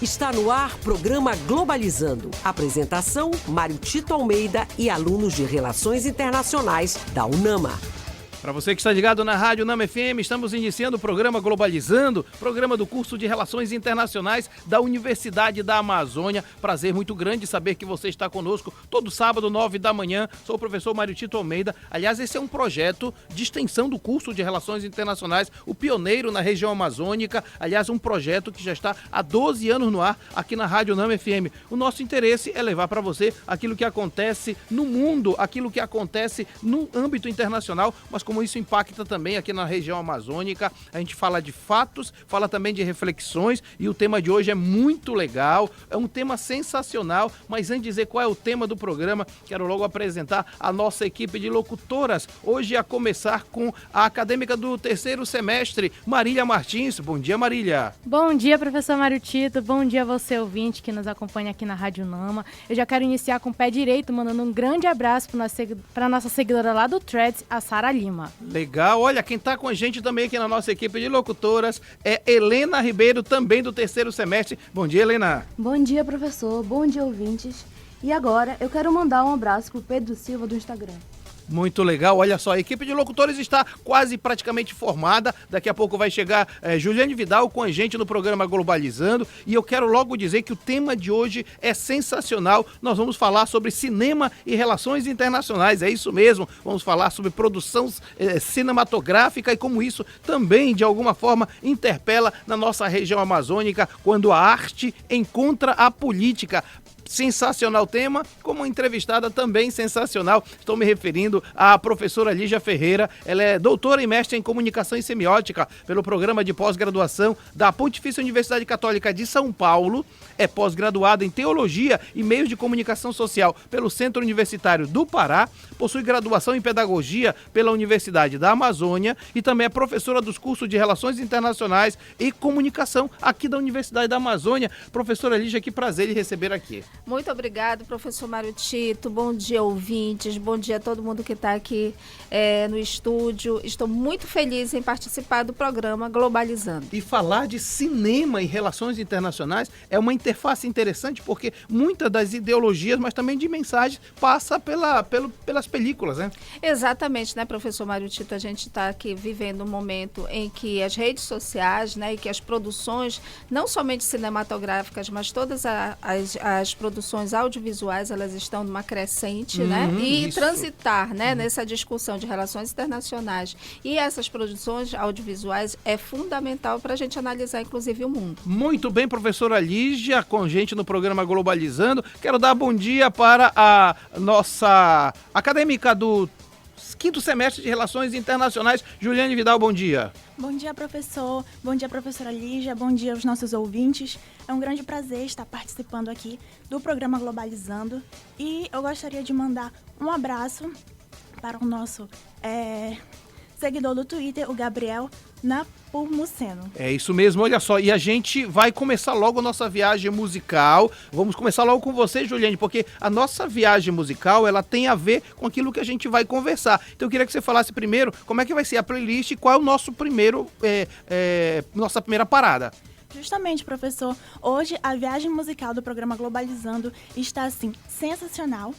Está no ar programa Globalizando. Apresentação, Mário Tito Almeida e alunos de Relações Internacionais da UNAMA. Para você que está ligado na Rádio UNAMA FM, estamos iniciando o programa Globalizando, programa do curso de Relações Internacionais da Universidade da Amazônia. Prazer muito grande saber que você está conosco todo sábado, 9 da manhã. Sou o professor Mário Tito Almeida. Aliás, esse é um projeto de extensão do curso de Relações Internacionais, o pioneiro na região amazônica. Aliás, um projeto que já está há 12 anos no ar aqui na Rádio UNAMA FM. O nosso interesse é levar para você aquilo que acontece no mundo, aquilo que acontece no âmbito internacional, mas como isso impacta também aqui na região amazônica. A gente fala de fatos, fala também de reflexões e o tema de hoje é muito legal, é um tema sensacional, mas antes de dizer qual é o tema do programa, quero logo apresentar a nossa equipe de locutoras, hoje a começar com a acadêmica do terceiro semestre, Marília Martins. Bom dia, Marília. Bom dia, professor Mário Tito, bom dia a você, ouvinte, que nos acompanha aqui na Rádio UNAMA. Eu já quero iniciar com o pé direito, mandando um grande abraço para a nossa seguidora lá do Threads, a Sara Lima. Legal, olha, quem está com a gente também aqui na nossa equipe de locutoras é Helena Ribeiro, também do terceiro semestre. Bom dia, Helena. Bom dia, professor, bom dia, ouvintes. E agora eu quero mandar um abraço pro Pedro Silva do Instagram. Muito legal, olha só, a equipe de locutores está quase praticamente formada, daqui a pouco vai chegar Juliane Vidal com a gente no programa Globalizando, e eu quero logo dizer que o tema de hoje é sensacional. Nós vamos falar sobre cinema e relações internacionais, é isso mesmo, vamos falar sobre produção cinematográfica e como isso também de alguma forma interpela na nossa região amazônica, quando a arte encontra a política. Sensacional tema, como entrevistada também sensacional. Estou me referindo à professora Lígia Ferreira. Ela é doutora e mestre em comunicação e semiótica pelo programa de pós-graduação da Pontifícia Universidade Católica de São Paulo. É pós-graduada em teologia e meios de comunicação social pelo Centro Universitário do Pará. Possui graduação em pedagogia pela Universidade da Amazônia e também é professora dos cursos de Relações Internacionais e Comunicação aqui da Universidade da Amazônia. Professora Lígia, que prazer lhe receber aqui. Muito obrigado, professor Mário Tito. Bom dia, ouvintes. Bom dia a todo mundo que está aqui no estúdio. Estou muito feliz em participar do programa Globalizando. E falar de cinema e relações internacionais é uma interface interessante, porque muitas das ideologias, mas também de mensagens, passa pelas películas, né? Exatamente, né, professor Mário Tito? A gente está aqui vivendo um momento em que as redes sociais, né, e que as produções, não somente cinematográficas, mas todas as produções audiovisuais, elas estão numa crescente, né? E isso. Transitar, né, nessa discussão de relações internacionais e essas produções audiovisuais é fundamental para a gente analisar, inclusive, o mundo. Muito bem, professora Lígia, com gente no programa Globalizando. Quero dar bom dia para a nossa acadêmica do quinto semestre de Relações Internacionais, Juliane Vidal. Bom dia. Bom dia, professor. Bom dia, professora Lígia. Bom dia aos nossos ouvintes. É um grande prazer estar participando aqui do programa Globalizando. E eu gostaria de mandar um abraço para o nosso seguidor do Twitter, o Gabriel Napomuceno. É isso mesmo, olha só, e a gente vai começar logo a nossa viagem musical. Vamos começar logo com você, Juliane, porque a nossa viagem musical, ela tem a ver com aquilo que a gente vai conversar. Então eu queria que você falasse primeiro como é que vai ser a playlist e qual é o nosso primeiro, nossa primeira parada. Justamente, professor, hoje a viagem musical do programa Globalizando está, assim, sensacional.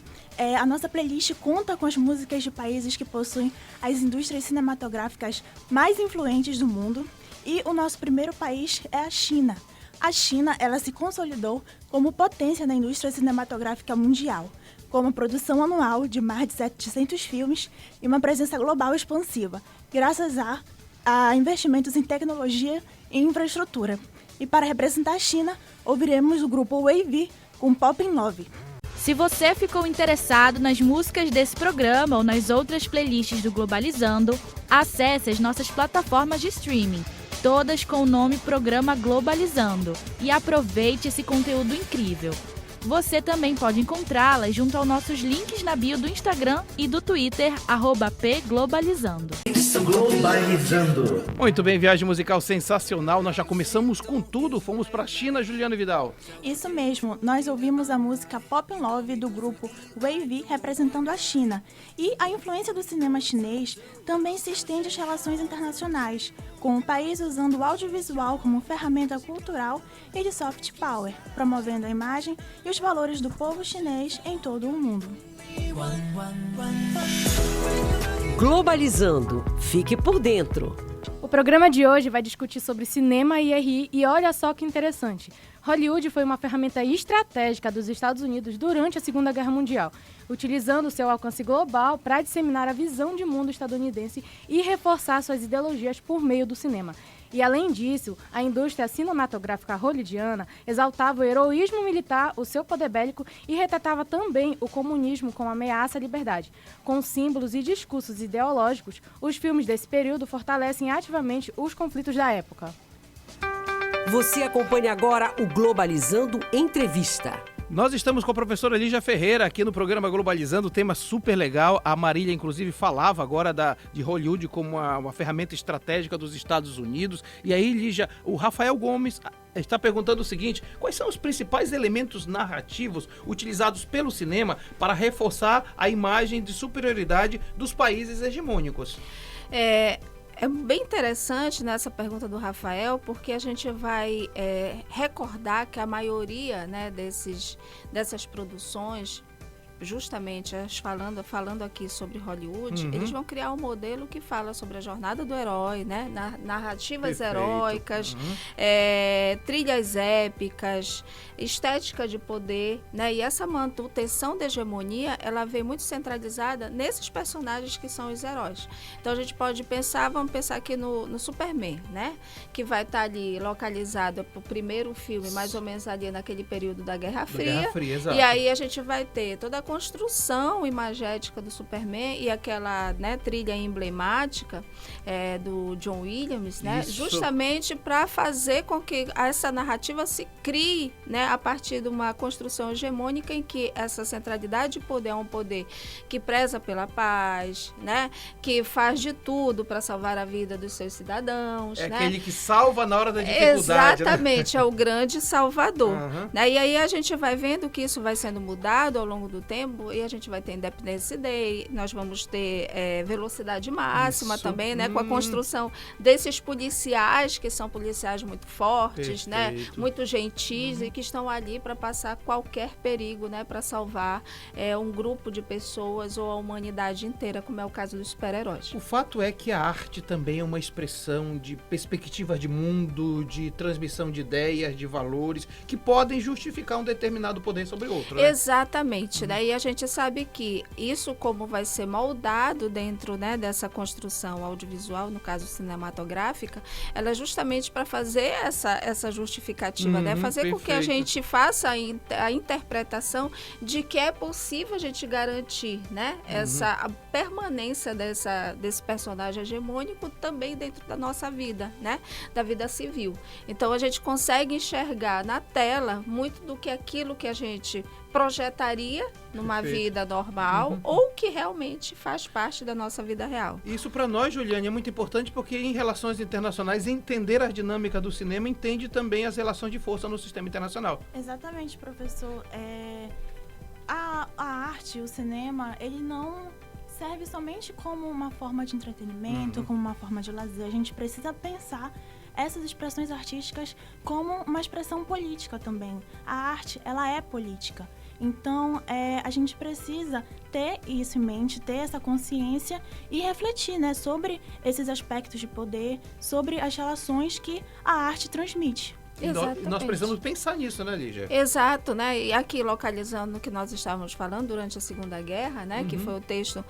A nossa playlist conta com as músicas de países que possuem as indústrias cinematográficas mais influentes do mundo. E o nosso primeiro país é a China. A China, ela se consolidou como potência na indústria cinematográfica mundial, com uma produção anual de mais de 700 filmes e uma presença global expansiva, graças a investimentos em tecnologia e infraestrutura. E para representar a China, ouviremos o grupo Wavy com Poppin' Love. Se você ficou interessado nas músicas desse programa ou nas outras playlists do Globalizando, acesse as nossas plataformas de streaming, todas com o nome Programa Globalizando, e aproveite esse conteúdo incrível. Você também pode encontrá-las junto aos nossos links na bio do Instagram e do Twitter, @pglobalizando. Globalizando. Muito bem, viagem musical sensacional. Nós já começamos com tudo. Fomos para a China, Juliane Vidal. Isso mesmo. Nós ouvimos a música Poppin' Love do grupo Wavy representando a China. E a influência do cinema chinês também se estende às relações internacionais, com o país usando o audiovisual como ferramenta cultural e de soft power, promovendo a imagem e os valores do povo chinês em todo o mundo. Globalizando. Fique por dentro. O programa de hoje vai discutir sobre cinema e RI e olha só que interessante. Hollywood foi uma ferramenta estratégica dos Estados Unidos durante a Segunda Guerra Mundial, utilizando seu alcance global para disseminar a visão de mundo estadunidense e reforçar suas ideologias por meio do cinema. E, além disso, a indústria cinematográfica hollywoodiana exaltava o heroísmo militar, o seu poder bélico e retratava também o comunismo como ameaça à liberdade. Com símbolos e discursos ideológicos, os filmes desse período fortalecem ativamente os conflitos da época. Você acompanha agora o Globalizando Entrevista. Nós estamos com a professora Lígia Ferreira aqui no programa Globalizando, tema super legal. A Marília, inclusive, falava agora de Hollywood como uma ferramenta estratégica dos Estados Unidos. E aí, Lígia, o Rafael Gomes está perguntando o seguinte: quais são os principais elementos narrativos utilizados pelo cinema para reforçar a imagem de superioridade dos países hegemônicos? É bem interessante nessa pergunta do Rafael, porque a gente vai recordar que a maioria, né, dessas produções, justamente falando aqui sobre Hollywood, eles vão criar um modelo que fala sobre a jornada do herói, né, narrativas heróicas, trilhas épicas, estética de poder, né, e essa manutenção da hegemonia, ela vem muito centralizada nesses personagens que são os heróis. Então a gente pode vamos pensar aqui no Superman, né, que vai estar ali localizado o primeiro filme, mais ou menos ali naquele período da Guerra Fria, exato. E aí a gente vai ter toda a construção imagética do Superman e aquela, né, trilha emblemática do John Williams, né, justamente para fazer com que essa narrativa se crie, né, a partir de uma construção hegemônica em que essa centralidade de poder é um poder que preza pela paz, né, que faz de tudo para salvar a vida dos seus cidadãos. É, né? aquele que salva na hora da dificuldade. Exatamente, né? É o grande salvador. Né? E aí a gente vai vendo que isso vai sendo mudado ao longo do tempo, e a gente vai ter Independence Day, nós vamos ter velocidade máxima também, né, com a construção desses policiais, que são policiais muito fortes, né, muito gentis e que estão ali para passar qualquer perigo, né, para salvar um grupo de pessoas ou a humanidade inteira, como é o caso dos super-heróis. O fato é que a arte também é uma expressão de perspectiva de mundo, de transmissão de ideias, de valores, que podem justificar um determinado poder sobre outro, né? Exatamente, né? E a gente sabe que isso, como vai ser moldado dentro, né, dessa construção audiovisual, no caso cinematográfica, ela é justamente para fazer essa justificativa, né? Fazer com que a gente faça a interpretação de que é possível a gente garantir, né, a permanência desse personagem hegemônico também dentro da nossa vida, né, da vida civil. Então a gente consegue enxergar na tela muito do que aquilo que a gente projetaria numa vida normal ou que realmente faz parte da nossa vida real. Isso para nós, Juliane, é muito importante porque em relações internacionais, entender a dinâmica do cinema entende também as relações de força no sistema internacional. Exatamente, professor. A arte, o cinema, ele não serve somente como uma forma de entretenimento, como uma forma de lazer. A gente precisa pensar essas expressões artísticas como uma expressão política também. A arte, ela é política. Então, a gente precisa ter isso em mente, ter essa consciência e refletir, né, sobre esses aspectos de poder, sobre as relações que a arte transmite. Exatamente. Nós precisamos pensar nisso, né, Lígia? Exato, né? E aqui, localizando o que nós estávamos falando durante a Segunda Guerra, né? Que foi o texto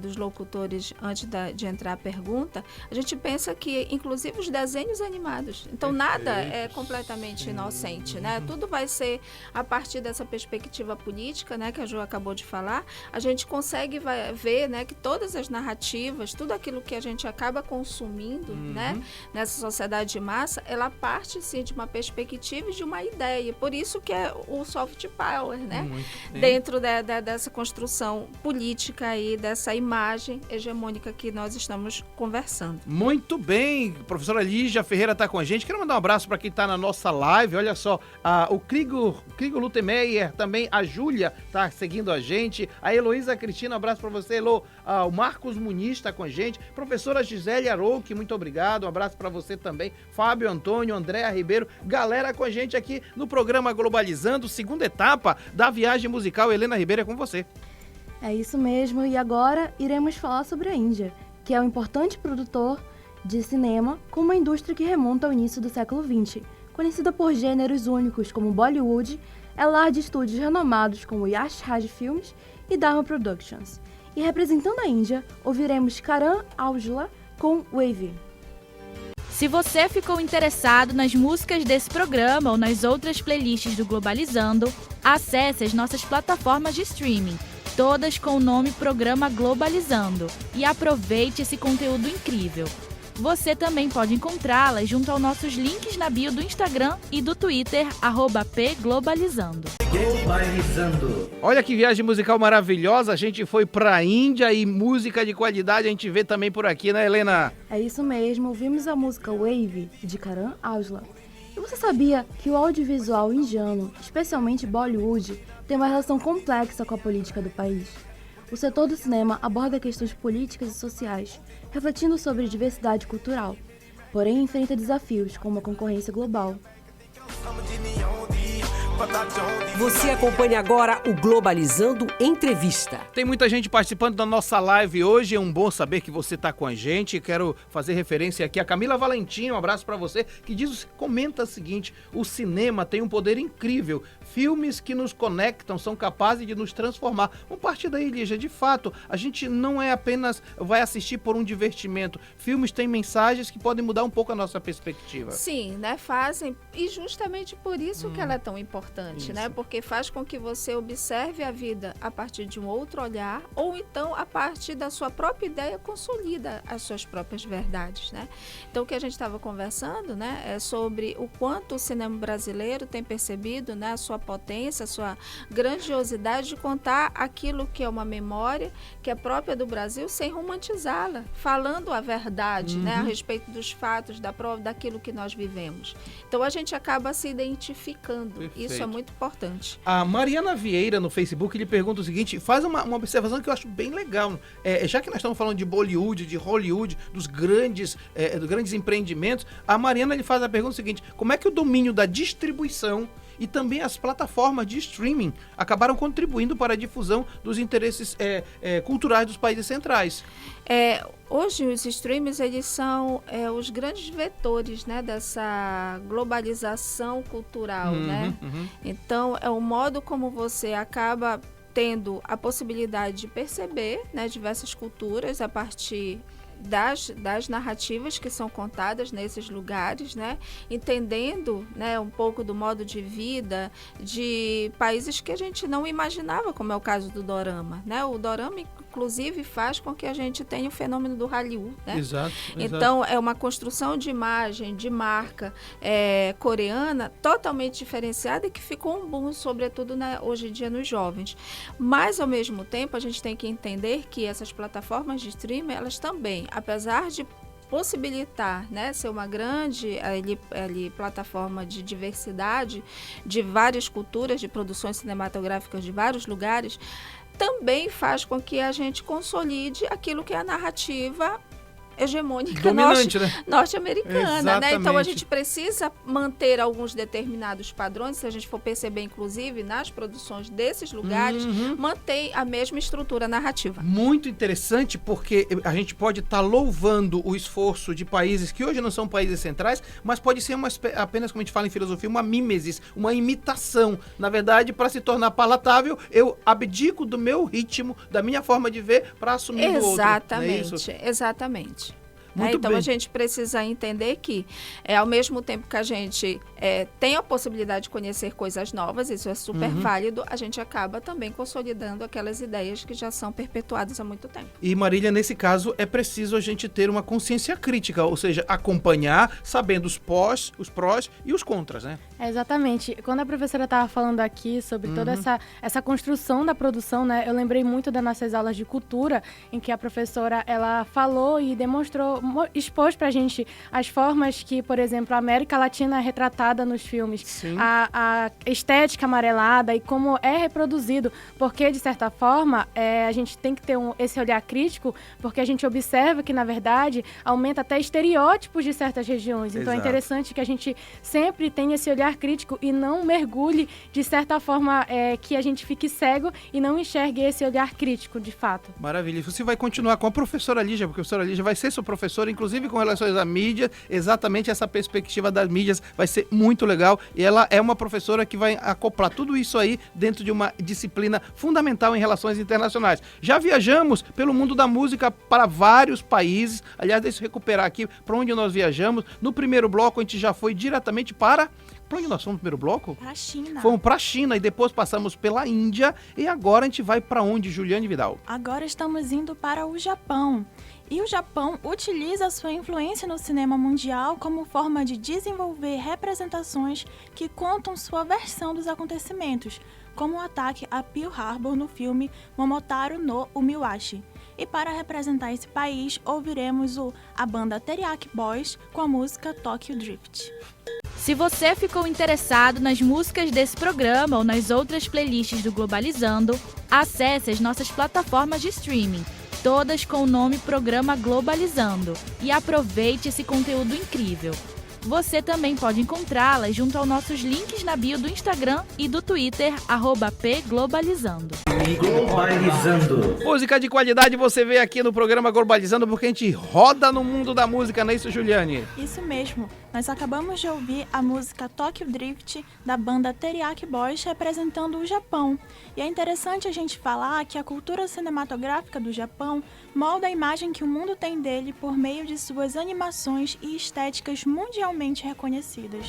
dos locutores antes de entrar a pergunta, a gente pensa que, inclusive, os desenhos animados. Então, nada é completamente inocente, né? Tudo vai ser a partir dessa perspectiva política, né? Que a Jo acabou de falar. A gente consegue ver, né? Que todas as narrativas, tudo aquilo que a gente acaba consumindo, né? Nessa sociedade de massa, ela parte, sim, de uma perspectiva e de uma ideia. Por isso que é o soft power, né? Dentro dessa construção política aí, dessa imagem hegemônica que nós estamos conversando. Muito bem, professora Lígia Ferreira está com a gente. Quero mandar um abraço para quem está na nossa live. Olha só, o Krigo Lutemeyer, também a Júlia está seguindo a gente. A Heloísa Cristina, um abraço para você, Elo. O Marcos Muniz está com a gente. Professora Gisele Arouque, muito obrigado. Um abraço para você também. Fábio Antônio, Andréa Ribeiro, galera com a gente aqui no programa Globalizando, segunda etapa da viagem musical. Helena Ribeiro, é com você. É isso mesmo, e agora iremos falar sobre a Índia, que é um importante produtor de cinema com uma indústria que remonta ao início do século XX. Conhecida por gêneros únicos como Bollywood, é lar de estúdios renomados como Yash Raj Films e Dharma Productions. E representando a Índia, ouviremos Karan Aujla com Wavy. Se você ficou interessado nas músicas desse programa ou nas outras playlists do Globalizando, acesse as nossas plataformas de streaming, todas com o nome Programa Globalizando, e aproveite esse conteúdo incrível. Você também pode encontrá-las junto aos nossos links na bio do Instagram e do Twitter, @pglobalizando. Olha que viagem musical maravilhosa, a gente foi pra Índia e música de qualidade a gente vê também por aqui, né, Helena? É isso mesmo, ouvimos a música Wavy, de Karan Aujla. E você sabia que o audiovisual indiano, especialmente Bollywood, tem uma relação complexa com a política do país? O setor do cinema aborda questões políticas e sociais, refletindo sobre diversidade cultural, porém enfrenta desafios como a concorrência global. Você acompanha agora o Globalizando Entrevista. Tem muita gente participando da nossa live hoje, é um bom saber que você está com a gente. Quero fazer referência aqui a Camila Valentim, um abraço para você, que comenta o seguinte: o cinema tem um poder incrível, filmes que nos conectam são capazes de nos transformar. Vamos partir daí, Lígia, de fato, a gente não é apenas vai assistir por um divertimento, filmes têm mensagens que podem mudar um pouco a nossa perspectiva. Sim, né, fazem, e justamente por isso que ela é tão importante, né, porque faz com que você observe a vida a partir de um outro olhar, ou então a partir da sua própria ideia consolida as suas próprias verdades, né. Então o que a gente estava conversando, né, é sobre o quanto o cinema brasileiro tem percebido, né, a sua potência, a sua grandiosidade de contar aquilo que é uma memória que é própria do Brasil sem romantizá-la, falando a verdade, né, a respeito dos fatos, daquilo que nós vivemos. Então a gente acaba se identificando. Perfeito. Isso é muito importante. A Mariana Vieira no Facebook, ele pergunta o seguinte, faz uma observação que eu acho bem legal. Já que nós estamos falando de Bollywood, de Hollywood, dos grandes empreendimentos, a Mariana ele faz a pergunta seguinte: como é que o domínio da distribuição e também as plataformas de streaming acabaram contribuindo para a difusão dos interesses culturais dos países centrais? Hoje os streams eles são os grandes vetores, né, dessa globalização cultural, né? Então é o modo como você acaba tendo a possibilidade de perceber, né, diversas culturas a partir das narrativas que são contadas nesses lugares, né? Entendendo, né, um pouco do modo de vida de países que a gente não imaginava, como é o caso do dorama, né? O dorama, inclusive, faz com que a gente tenha o fenômeno do Hallyu, né? Exato. Então, é uma construção de imagem, de marca coreana totalmente diferenciada e que ficou um boom, sobretudo hoje em dia nos jovens. Mas, ao mesmo tempo, a gente tem que entender que essas plataformas de streaming, elas também, apesar de possibilitar, né, ser uma grande plataforma de diversidade de várias culturas, de produções cinematográficas de vários lugares, também faz com que a gente consolide aquilo que é a narrativa hegemônica dominante, norte-americana, né? Então a gente precisa manter alguns determinados padrões, se a gente for perceber, inclusive, nas produções desses lugares, mantém a mesma estrutura narrativa. Muito interessante, porque a gente pode estar louvando o esforço de países que hoje não são países centrais, mas pode ser apenas, como a gente fala em filosofia, uma mimesis, uma imitação. Na verdade, para se tornar palatável, eu abdico do meu ritmo, da minha forma de ver, para assumir o outro. Exatamente, exatamente. Muito Então bem. a gente precisa entender que, ao mesmo tempo que a gente tem a possibilidade de conhecer coisas novas, isso é super válido, a gente acaba também consolidando aquelas ideias que já são perpetuadas há muito tempo. E Marília, nesse caso, é preciso a gente ter uma consciência crítica, ou seja, acompanhar, sabendo os prós e os contras, né? Exatamente. Quando a professora estava falando aqui sobre toda essa construção da produção, né, eu lembrei muito das nossas aulas de cultura, em que a professora, ela falou e demonstrou, expôs pra gente as formas que, por exemplo, a América Latina é retratada nos filmes, a estética amarelada e como é reproduzido, porque, de certa forma, a gente tem que ter esse olhar crítico, porque a gente observa que, na verdade, aumenta até estereótipos de certas regiões. Então, é interessante que a gente sempre tenha esse olhar crítico e não mergulhe, de certa forma, que a gente fique cego e não enxergue esse olhar crítico, de fato. Maravilha. Você vai continuar com a professora Lígia, porque a professora Lígia vai ser sua professora, inclusive com relações à mídia, exatamente essa perspectiva das mídias vai ser muito legal, e ela é uma professora que vai acoplar tudo isso aí dentro de uma disciplina fundamental em relações internacionais. Já viajamos pelo mundo da música para vários países, aliás, deixa eu recuperar aqui para onde nós viajamos. No primeiro bloco a gente já foi diretamente para onde nós fomos no primeiro bloco? Para a China. Fomos para a China e depois passamos pela Índia, e agora a gente vai para onde, Juliane Vidal? Agora estamos indo para o Japão. E o Japão utiliza sua influência no cinema mundial como forma de desenvolver representações que contam sua versão dos acontecimentos, como o ataque a Pearl Harbor no filme Momotaro no Umiwashi. E para representar esse país, ouviremos a banda Teriyaki Boys com a música Tokyo Drift. Se você ficou interessado nas músicas desse programa ou nas outras playlists do Globalizando, acesse as nossas plataformas de streaming, todas com o nome Programa Globalizando, e aproveite esse conteúdo incrível. Você também pode encontrá-las junto aos nossos links na bio do Instagram e do Twitter, @pglobalizando. Globalizando. Música de qualidade você vê aqui no programa Globalizando, porque a gente roda no mundo da música, não é isso, Juliane? Isso mesmo, nós acabamos de ouvir a música Tokyo Drift da banda Teriyaki Boys representando o Japão. E é interessante a gente falar que a cultura cinematográfica do Japão molda a imagem que o mundo tem dele por meio de suas animações e estéticas mundialmente reconhecidas.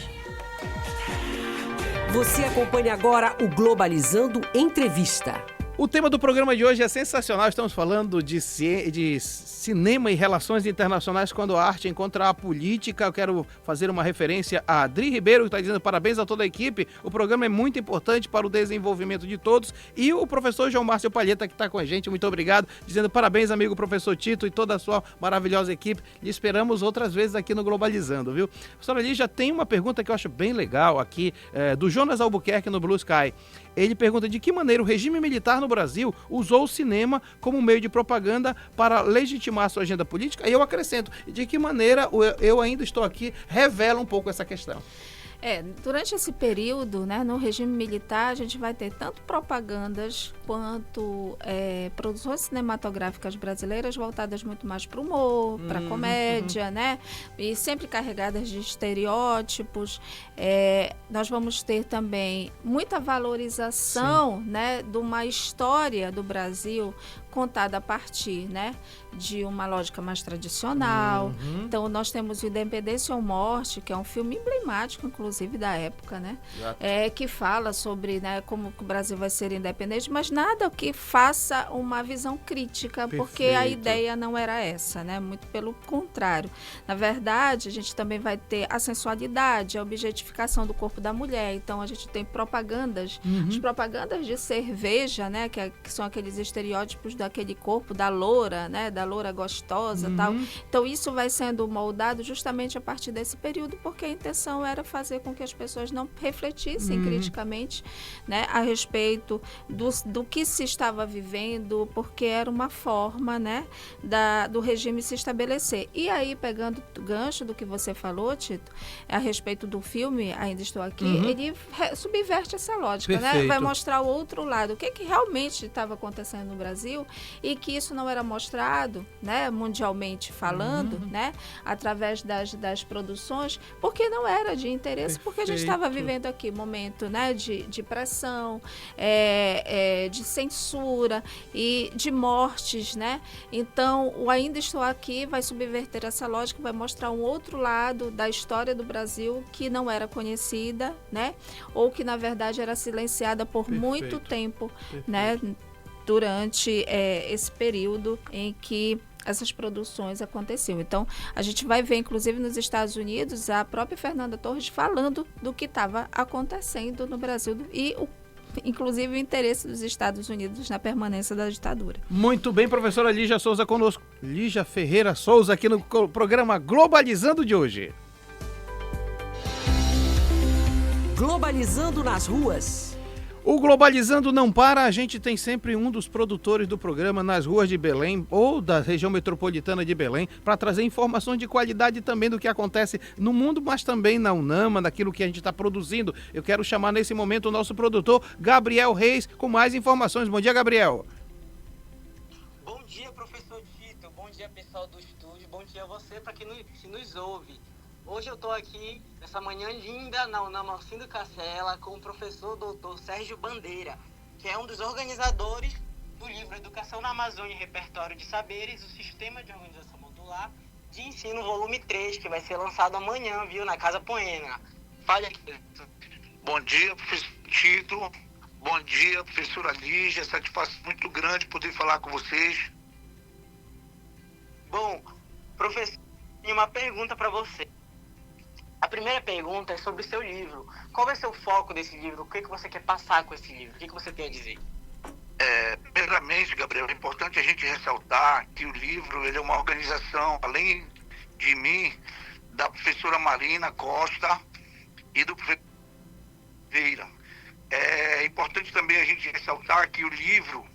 Você acompanha agora o Globalizando Entrevista. O tema do programa de hoje é sensacional. Estamos falando de cinema e relações internacionais quando a arte encontra a política. Eu quero fazer uma referência a Adri Ribeiro, que está dizendo parabéns a toda a equipe. O programa é muito importante para o desenvolvimento de todos. E o professor João Márcio Palheta, que está com a gente, muito obrigado. Dizendo parabéns, amigo professor Tito e toda a sua maravilhosa equipe. Lhe esperamos outras vezes aqui no Globalizando, viu? Professora Lígia, tem uma pergunta que eu acho bem legal aqui, do Jonas Albuquerque no Blue Sky. Ele pergunta de que maneira o regime militar no Brasil usou o cinema como meio de propaganda para legitimar sua agenda política. E eu acrescento, de que maneira eu ainda estou aqui, revela um pouco essa questão. Durante esse período, né, no regime militar, a gente vai ter tanto propagandas quanto produções cinematográficas brasileiras voltadas muito mais para o humor, para a comédia, né, e sempre carregadas de estereótipos. Nós vamos ter também muita valorização, né, de uma história do Brasil contada a partir, né, de uma lógica mais tradicional. Então, nós temos o Independência ou Morte, que é um filme emblemático, inclusive, da época, né, que fala sobre, né, como o Brasil vai ser independente, mas nada que faça uma visão crítica, porque a ideia não era essa, né, muito pelo contrário. Na verdade, a gente também vai ter a sensualidade, a objetificação do corpo da mulher. Então, a gente tem propagandas, as propagandas de cerveja, né, que são aqueles estereótipos daquele corpo da loura, né, da loura gostosa, tal. Então isso vai sendo moldado justamente a partir desse período, porque a intenção era fazer com que as pessoas não refletissem criticamente, né, a respeito do que se estava vivendo, porque era uma forma, né, do regime se estabelecer. E aí, pegando o gancho do que você falou, Tito, a respeito do filme Ainda Estou Aqui, ele subverte essa lógica, né? Vai mostrar o outro lado, o que realmente estava acontecendo no Brasil, e que isso não era mostrado, né, mundialmente falando, né, através das produções, porque não era de interesse, porque a gente estava vivendo aqui um momento, né, de pressão, de censura e de mortes, né? Então, o Ainda Estou Aqui vai subverter essa lógica, vai mostrar um outro lado da história do Brasil que não era conhecida, né? Ou que, na verdade, era silenciada por muito tempo, né? Durante esse período em que essas produções aconteciam. Então, a gente vai ver, inclusive, nos Estados Unidos, a própria Fernanda Torres falando do que estava acontecendo no Brasil e inclusive o interesse dos Estados Unidos na permanência da ditadura. Muito bem, professora Lígia Souza conosco. Lígia Ferreira Souza aqui no programa Globalizando de hoje. Globalizando nas ruas. O Globalizando não para, a gente tem sempre um dos produtores do programa nas ruas de Belém ou da região metropolitana de Belém para trazer informações de qualidade também do que acontece no mundo, mas também na UNAMA, daquilo que a gente está produzindo. Eu quero chamar nesse momento o nosso produtor, Gabriel Reis, com mais informações. Bom dia, Gabriel. Bom dia, professor Tito. Bom dia, pessoal do estúdio. Bom dia a você, para quem nos ouve. Hoje eu estou aqui, nessa manhã linda, na UNAMA Alcindo Cacela, com o professor doutor Sérgio Bandeira, que é um dos organizadores do livro Educação na Amazônia e Repertório de Saberes, o Sistema de Organização Modular de Ensino, volume 3, que vai ser lançado amanhã, viu, na Casa Poena. Fale aqui. Bom dia, professor Tito. Bom dia, professora Lígia. Satisfação muito grande poder falar com vocês. Bom, professor, tenho uma pergunta para você. A primeira pergunta é sobre o seu livro. Qual vai ser o foco desse livro? O que você quer passar com esse livro? O que você tem a dizer? Primeiramente, Gabriel, é importante a gente ressaltar que o livro ele é uma organização, além de mim, da professora Marina Costa e do professor Veira. É importante também a gente ressaltar que o livro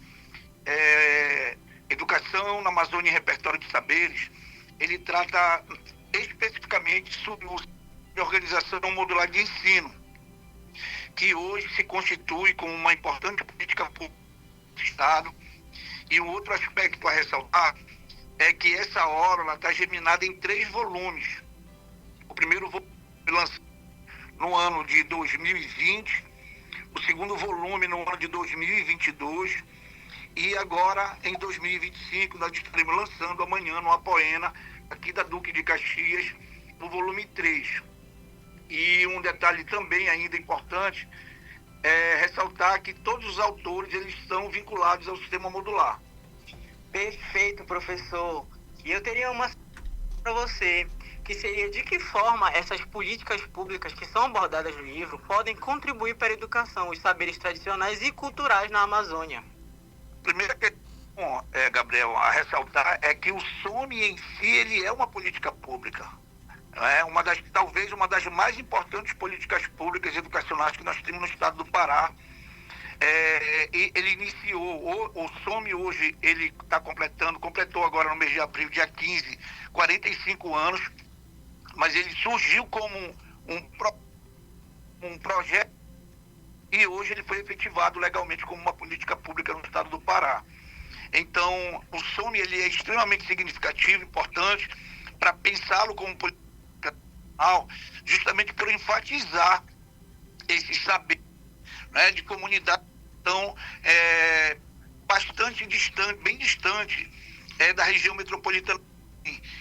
Educação na Amazônia e Repertório de Saberes, ele trata especificamente sobre a organização modular de ensino, que hoje se constitui como uma importante política pública do Estado. E um outro aspecto a ressaltar é que essa obra está geminada em 3 volumes. O primeiro volume foi lançado no ano de 2020, o segundo volume no ano de 2022 e agora em 2025 nós estaremos lançando amanhã no Apoena, aqui da Duque de Caxias, o volume 3. E um detalhe também ainda importante é ressaltar que todos os autores eles estão vinculados ao sistema modular. Perfeito, professor. E eu teria uma para você, que seria de que forma essas políticas públicas que são abordadas no livro podem contribuir para a educação, os saberes tradicionais e culturais na Amazônia. A primeira questão, Gabriel, a ressaltar é que o SOME em si ele é uma política pública. Talvez uma das mais importantes políticas públicas educacionais que nós temos no estado do Pará. E ele iniciou, o SOME hoje, ele completou agora no mês de abril, dia 15, 45 anos, mas ele surgiu como um projeto e hoje ele foi efetivado legalmente como uma política pública no estado do Pará. Então, o SOME ele é extremamente significativo, importante, para pensá-lo como política justamente por enfatizar esse saber, né, de comunidade tão bastante distante, bem distante da região metropolitana.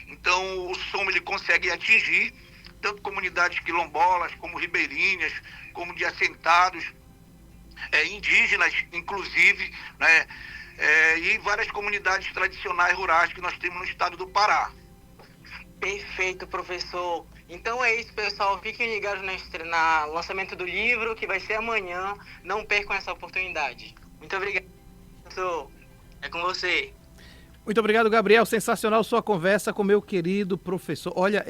Então o SOME ele consegue atingir tanto comunidades quilombolas, como ribeirinhas, como de assentados, indígenas, inclusive, né, e várias comunidades tradicionais rurais que nós temos no estado do Pará. Perfeito, professor. Então é isso, pessoal. Fiquem ligados no lançamento do livro, que vai ser amanhã. Não percam essa oportunidade. Muito obrigado, professor. É com você. Muito obrigado, Gabriel. Sensacional sua conversa com meu querido professor. Olha,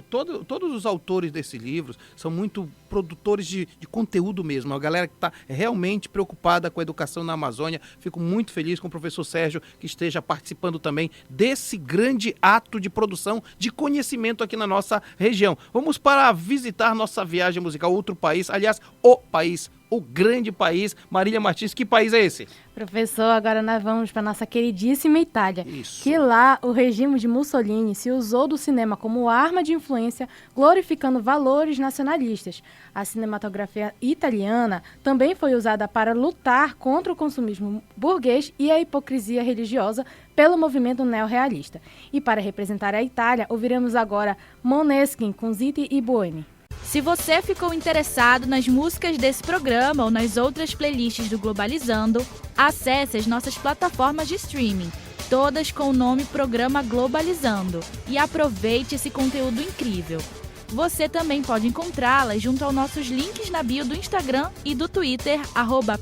todos os autores desse livro são muito produtores de conteúdo mesmo. A galera que está realmente preocupada com a educação na Amazônia. Fico muito feliz com o professor Sérgio que esteja participando também desse grande ato de produção de conhecimento aqui na nossa região. Vamos para visitar nossa viagem musical, outro país, aliás, o país o grande país. Marília Martins, que país é esse? Professor, agora nós vamos para nossa queridíssima Itália. Isso. Que lá o regime de Mussolini se usou do cinema como arma de influência, glorificando valores nacionalistas. A cinematografia italiana também foi usada para lutar contra o consumismo burguês e a hipocrisia religiosa pelo movimento neorrealista. E para representar a Itália, ouviremos agora Måneskin com Zitti e Buoni. Se você ficou interessado nas músicas desse programa ou nas outras playlists do Globalizando, acesse as nossas plataformas de streaming, todas com o nome Programa Globalizando, e aproveite esse conteúdo incrível. Você também pode encontrá-las junto aos nossos links na bio do Instagram e do Twitter,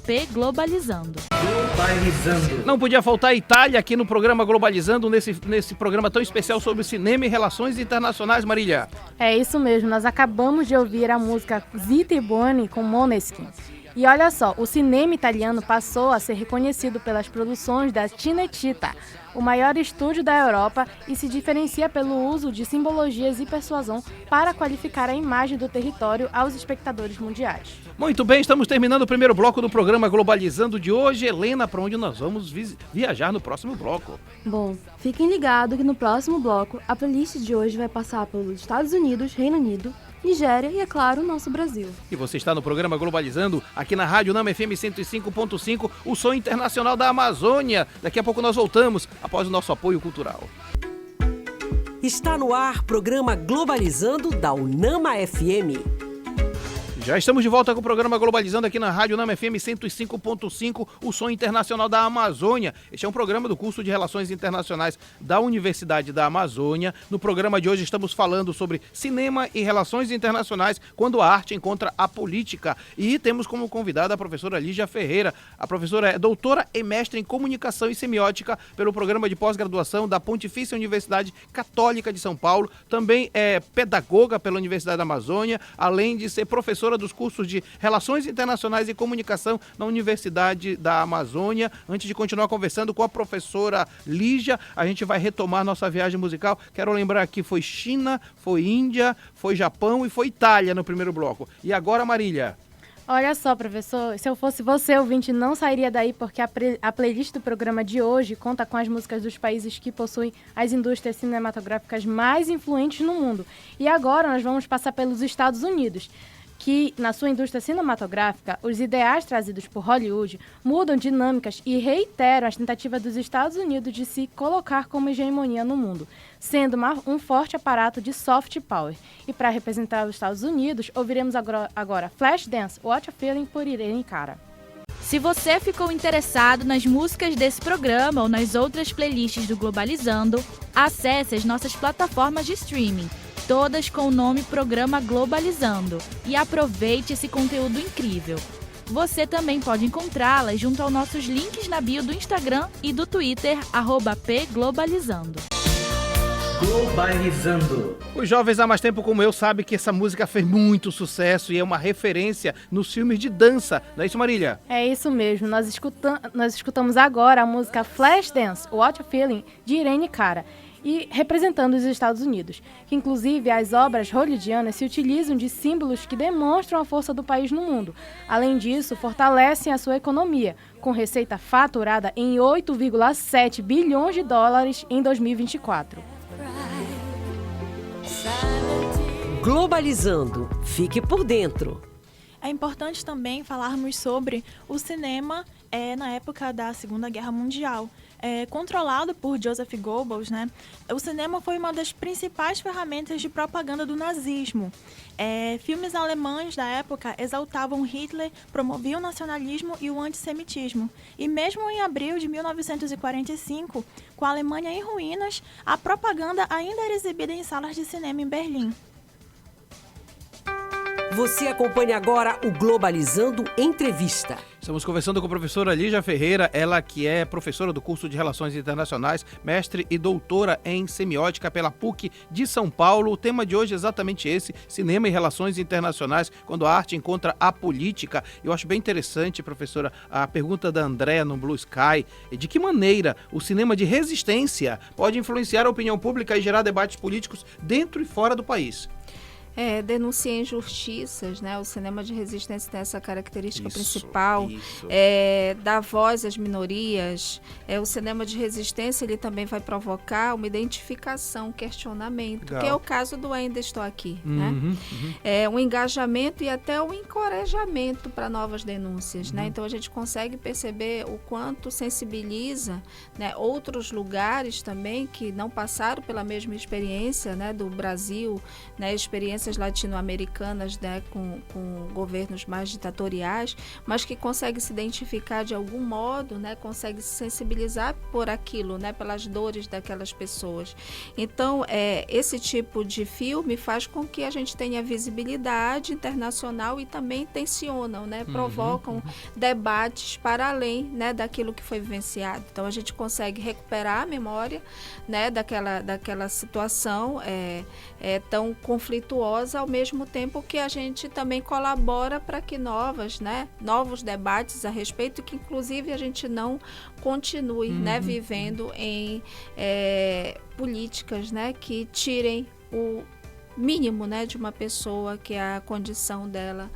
@pglobalizando. Globalizando. Não podia faltar a Itália aqui no programa Globalizando, nesse programa tão especial sobre cinema e relações internacionais, Marília. É isso mesmo, nós acabamos de ouvir a música Zitti e Buoni com Måneskin. E olha só, o cinema italiano passou a ser reconhecido pelas produções da Cinecittà, o maior estúdio da Europa, e se diferencia pelo uso de simbologias e persuasão para qualificar a imagem do território aos espectadores mundiais. Muito bem, estamos terminando o primeiro bloco do programa Globalizando de hoje. Helena, para onde nós vamos viajar no próximo bloco? Bom, fiquem ligados que no próximo bloco a playlist de hoje vai passar pelos Estados Unidos, Reino Unido, Nigéria e, é claro, o nosso Brasil. E você está no programa Globalizando, aqui na Rádio Nama FM 105.5, o som internacional da Amazônia. Daqui a pouco nós voltamos, após o nosso apoio cultural. Está no ar programa Globalizando da Unama FM. Já estamos de volta com o programa Globalizando aqui na Rádio Nama FM 105.5, o som internacional da Amazônia. Este é um programa do curso de Relações Internacionais da Universidade da Amazônia. No programa de hoje estamos falando sobre cinema e relações internacionais, quando a arte encontra a política. E temos como convidada a professora Lígia Ferreira. A professora é doutora e mestre em comunicação e semiótica pelo programa de pós-graduação da Pontifícia Universidade Católica de São Paulo. Também é pedagoga pela Universidade da Amazônia, além de ser professora dos cursos de Relações Internacionais e Comunicação na Universidade da Amazônia. Antes de continuar conversando com a professora Lígia, a gente vai retomar nossa viagem musical. Quero lembrar que foi China, foi Índia, foi Japão e foi Itália no primeiro bloco. E agora, Marília? Olha só, professor, se eu fosse você, ouvinte, não sairia daí, porque a playlist do programa de hoje conta com as músicas dos países que possuem as indústrias cinematográficas mais influentes no mundo. E agora nós vamos passar pelos Estados Unidos, que, na sua indústria cinematográfica, os ideais trazidos por Hollywood mudam dinâmicas e reiteram as tentativas dos Estados Unidos de se colocar como hegemonia no mundo, sendo um forte aparato de soft power. E para representar os Estados Unidos, ouviremos agora Flashdance, What a Feeling, por Irene Cara. Se você ficou interessado nas músicas desse programa ou nas outras playlists do Globalizando, acesse as nossas plataformas de streaming, todas com o nome Programa Globalizando, e aproveite esse conteúdo incrível. Você também pode encontrá-las junto aos nossos links na bio do Instagram e do Twitter, @pglobalizando. Globalizando. Os jovens há mais tempo como eu sabem que essa música fez muito sucesso e é uma referência nos filmes de dança. Não é isso, Marília? É isso mesmo. Nós escutamos agora a música Flashdance, What a Feeling, de Irene Cara, e representando os Estados Unidos, que inclusive as obras hollywoodianas se utilizam de símbolos que demonstram a força do país no mundo. Além disso, fortalecem a sua economia, com receita faturada em 8,7 bilhões de dólares em 2024. Globalizando. Fique por dentro. É importante também falarmos sobre o cinema na época da Segunda Guerra Mundial. Controlado por Joseph Goebbels, né? O cinema foi uma das principais ferramentas de propaganda do nazismo. Filmes alemães da época exaltavam Hitler, promoviam o nacionalismo e o antissemitismo. E mesmo em abril de 1945, com a Alemanha em ruínas, a propaganda ainda era exibida em salas de cinema em Berlim. Você acompanha agora o Globalizando Entrevista. Estamos conversando com a professora Lígia Ferreira, ela que é professora do curso de Relações Internacionais, mestre e doutora em semiótica pela PUC de São Paulo. O tema de hoje é exatamente esse, cinema e relações internacionais, quando a arte encontra a política. Eu acho bem interessante, professora, a pergunta da Andréa no Blue Sky, de que maneira o cinema de resistência pode influenciar a opinião pública e gerar debates políticos dentro e fora do país? denuncia injustiças, né? O cinema de resistência tem essa característica principal, dá voz às minorias. O cinema de resistência ele também vai provocar uma identificação, questionamento, que é o caso do Ainda Estou Aqui, né? Um engajamento e até um encorajamento para novas denúncias, né? Então a gente consegue perceber o quanto sensibiliza, né, outros lugares também que não passaram pela mesma experiência, né, do Brasil, né, experiências latino-americanas, né, com governos mais ditatoriais, mas que consegue se identificar de algum modo, né, consegue se sensibilizar por aquilo, né, pelas dores daquelas pessoas. Então, esse tipo de filme faz com que a gente tenha visibilidade internacional e também tensionam, né, provocam debates para além, né, daquilo que foi vivenciado. Então, a gente consegue recuperar a memória, né, daquela situação tão conflituosa, ao mesmo tempo que a gente também colabora para que novos debates a respeito, que inclusive a gente não continue, né, vivendo em políticas, né, que tirem o mínimo, né, de uma pessoa, que é a condição dela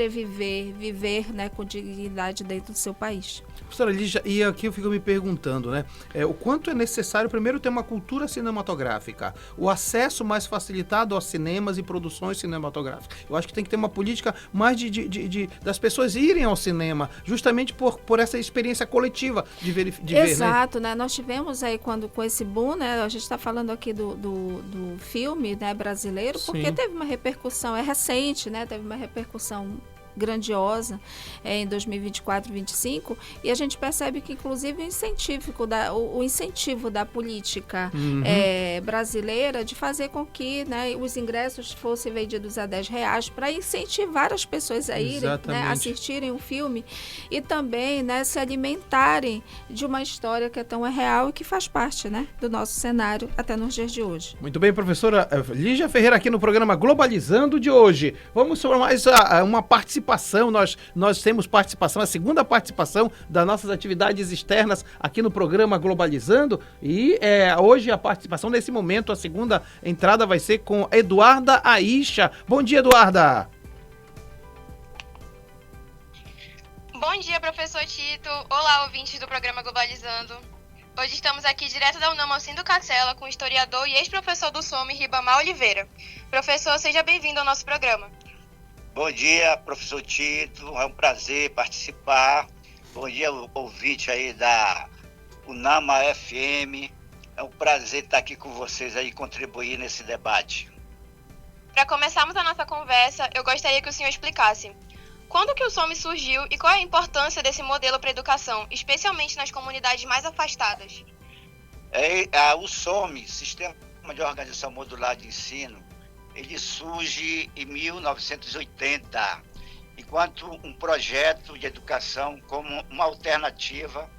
viver, né, com dignidade dentro do seu país. Professora Lígia, e aqui eu fico me perguntando, né, o quanto é necessário primeiro ter uma cultura cinematográfica, o acesso mais facilitado aos cinemas e produções cinematográficas. Eu acho que tem que ter uma política mais das pessoas irem ao cinema, justamente por essa experiência coletiva de ver, Exato, né? Nós tivemos aí com esse boom, né, a gente está falando aqui do filme, né, brasileiro, porque teve uma repercussão, é recente, né, teve uma repercussão grandiosa em 2024 e 2025, e a gente percebe que inclusive o incentivo da política brasileira de fazer com que, né, os ingressos fossem vendidos a R$10 para incentivar as pessoas a irem, né, assistirem o filme e também, né, se alimentarem de uma história que é tão real e que faz parte, né, do nosso cenário até nos dias de hoje. Muito bem, professora Lígia Ferreira aqui no programa Globalizando de hoje. Vamos sobre mais uma participação. Nós temos participação, a segunda participação das nossas atividades externas aqui no programa Globalizando, e hoje a participação, nesse momento, a segunda entrada vai ser com Eduarda Aisha. Bom dia, Eduarda! Bom dia, professor Tito. Olá, ouvintes do programa Globalizando. Hoje estamos aqui direto da UNAM Alcindo Cacela com o historiador e ex-professor do SOME, Ribamar Oliveira. Professor, seja bem-vindo ao nosso programa. Bom dia, professor Tito, é um prazer participar. Bom dia, ouvinte aí da UNAMA FM. É um prazer estar aqui com vocês aí, contribuir nesse debate. Para começarmos a nossa conversa, eu gostaria que o senhor explicasse quando que o SOME surgiu e qual é a importância desse modelo para a educação, especialmente nas comunidades mais afastadas. O SOME, Sistema de Organização Modular de Ensino, ele surge em 1980, enquanto um projeto de educação como uma alternativa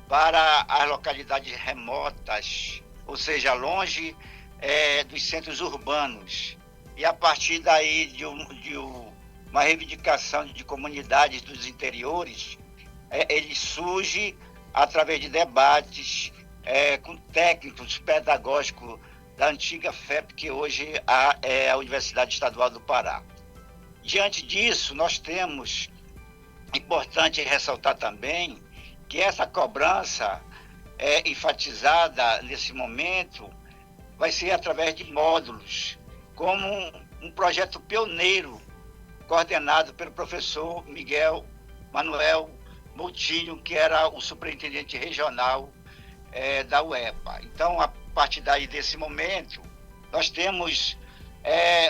para as localidades remotas, ou seja, longe dos centros urbanos. E a partir daí de uma reivindicação de comunidades dos interiores, ele surge através de debates com técnicos pedagógicos da antiga FEP, que hoje é a Universidade Estadual do Pará. Diante disso, nós temos, importante ressaltar também, que essa cobrança enfatizada nesse momento vai ser através de módulos, como um projeto pioneiro, coordenado pelo professor Miguel Manuel Moutinho, que era o superintendente regional da UEPA. Então, a partir daí desse momento, nós temos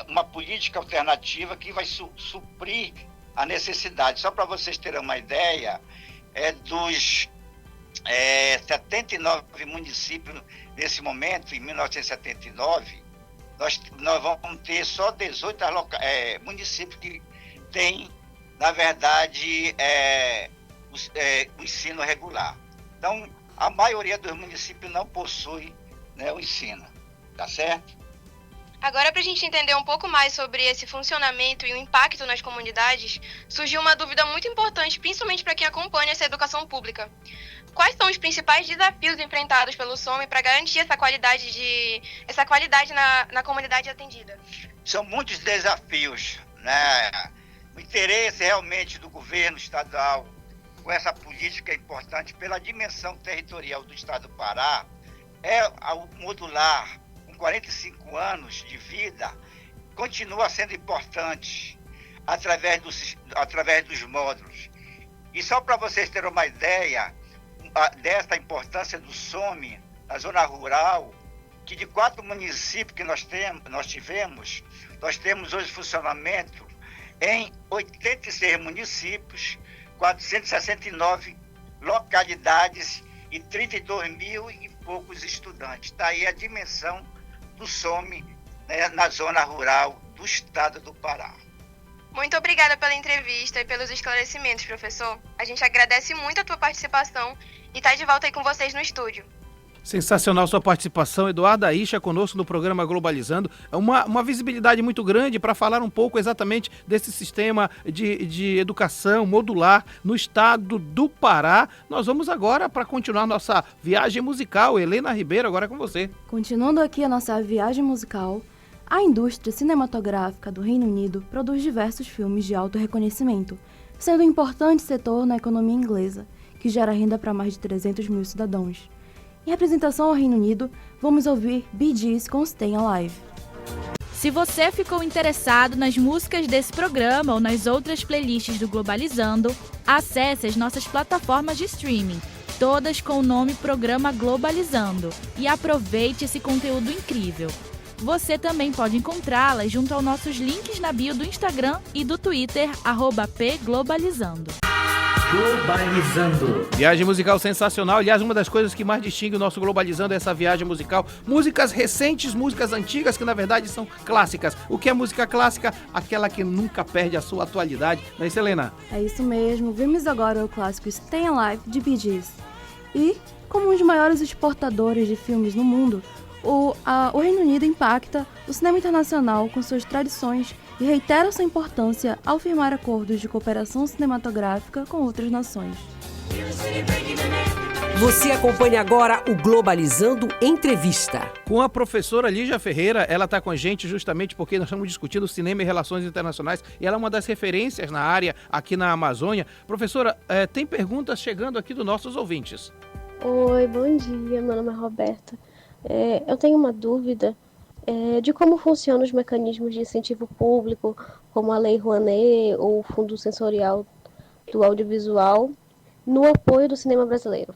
uma política alternativa que vai suprir a necessidade. Só para vocês terem uma ideia, dos 79 municípios nesse momento, em 1979, nós vamos ter só 18 municípios que têm, na verdade, o ensino regular. Então, a maioria dos municípios não possui, né, o ensino, tá certo? Agora, para a gente entender um pouco mais sobre esse funcionamento e o impacto nas comunidades, surgiu uma dúvida muito importante, principalmente para quem acompanha essa educação pública. Quais são os principais desafios enfrentados pelo SOME para garantir essa qualidade na comunidade atendida? São muitos desafios, né? O interesse realmente do governo estadual com essa política importante pela dimensão territorial do estado do Pará é o modular, com 45 anos de vida, continua sendo importante através dos módulos. E só para vocês terem uma ideia dessa importância do SOME na zona rural, que de 4 municípios que nós temos hoje funcionamento em 86 municípios, 469 localidades e 32 mil e poucos estudantes. Daí a dimensão do SOME, né, na zona rural do estado do Pará. Muito obrigada pela entrevista e pelos esclarecimentos, professor. A gente agradece muito a tua participação e está de volta aí com vocês no estúdio. Sensacional sua participação, Eduardo Aixa, conosco no programa Globalizando. É uma visibilidade muito grande para falar um pouco exatamente desse sistema de educação modular no estado do Pará. Nós vamos agora para continuar nossa viagem musical. Helena Ribeiro, agora é com você. Continuando aqui a nossa viagem musical, a indústria cinematográfica do Reino Unido produz diversos filmes de alto reconhecimento, sendo um importante setor na economia inglesa, que gera renda para mais de 300 mil cidadãos. Em representação ao Reino Unido, vamos ouvir Bee Gees com Stay Alive. Se você ficou interessado nas músicas desse programa ou nas outras playlists do Globalizando, acesse as nossas plataformas de streaming, todas com o nome Programa Globalizando, e aproveite esse conteúdo incrível. Você também pode encontrá-las junto aos nossos links na bio do Instagram e do Twitter, @pglobalizando. Globalizando. Viagem musical sensacional. Aliás, uma das coisas que mais distingue o nosso Globalizando é essa viagem musical. Músicas recentes, músicas antigas, que na verdade são clássicas. O que é música clássica? Aquela que nunca perde a sua atualidade. Não é isso, Helena? É isso mesmo. Vimos agora o clássico Stay Alive de Bee Gees. E, como um dos maiores exportadores de filmes no mundo, o Reino Unido impacta o cinema internacional com suas tradições e reitera sua importância ao firmar acordos de cooperação cinematográfica com outras nações. Você acompanha agora o Globalizando Entrevista. Com a professora Lígia Ferreira, ela está com a gente justamente porque nós estamos discutindo cinema e relações internacionais e ela é uma das referências na área aqui na Amazônia. Professora, tem perguntas chegando aqui dos nossos ouvintes. Oi, bom dia, meu nome é Roberta. Eu tenho uma dúvida de como funcionam os mecanismos de incentivo público, como a Lei Rouanet ou o Fundo Sensorial do Audiovisual, no apoio do cinema brasileiro.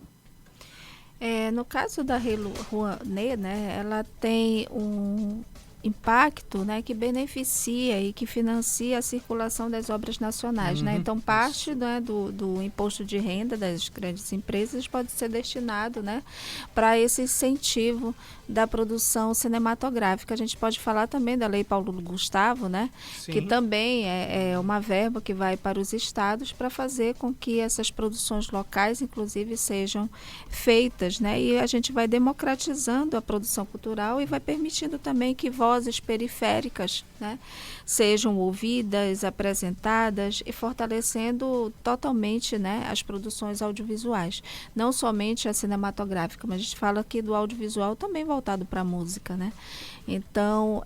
No caso da Lei Rouanet, né, ela tem um impacto, né, que beneficia e que financia a circulação das obras nacionais, né? Então parte, né, do imposto de renda das grandes empresas pode ser destinado, né, para esse incentivo da produção cinematográfica. A gente pode falar também da Lei Paulo Gustavo, né? Sim. Que também é uma verba que vai para os estados para fazer com que essas produções locais, inclusive, sejam feitas, né? E a gente vai democratizando a produção cultural e vai permitindo também que vozes periféricas, né, sejam ouvidas, apresentadas e fortalecendo totalmente, né, as produções audiovisuais. Não somente a cinematográfica, mas a gente fala aqui do audiovisual também voltado para a música, né? Então,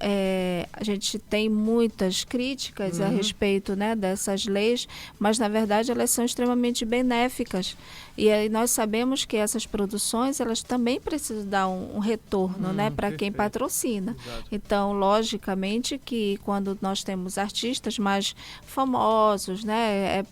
a gente tem muitas críticas a respeito, né, dessas leis, mas, na verdade, elas são extremamente benéficas. E aí nós sabemos que essas produções, elas também precisam dar um retorno, né, para quem patrocina. Exato. Então, logicamente que quando nós temos artistas mais famosos, né,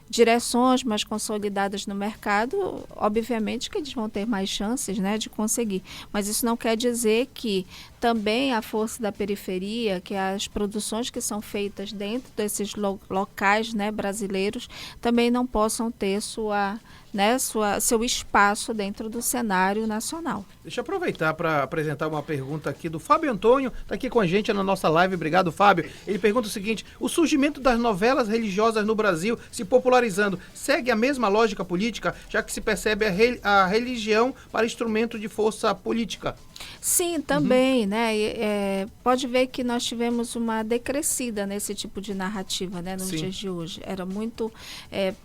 direções mais consolidadas no mercado, obviamente que eles vão ter mais chances, né, de conseguir. Mas isso não quer dizer que também a força da periferia, que as produções que são feitas dentro desses locais, né, brasileiros, também não possam ter seu espaço dentro do cenário nacional. Deixa eu aproveitar para apresentar uma pergunta aqui do Fábio Antônio, está aqui com a gente na nossa live. Obrigado, Fábio. Ele pergunta o seguinte: o surgimento das novelas religiosas no Brasil se popularizou Globalizando segue a mesma lógica política, já que se percebe a religião para instrumento de força política? Sim, também, né? Pode ver que nós tivemos uma decrescida nesse tipo de narrativa, né, nos dias de hoje. Era muito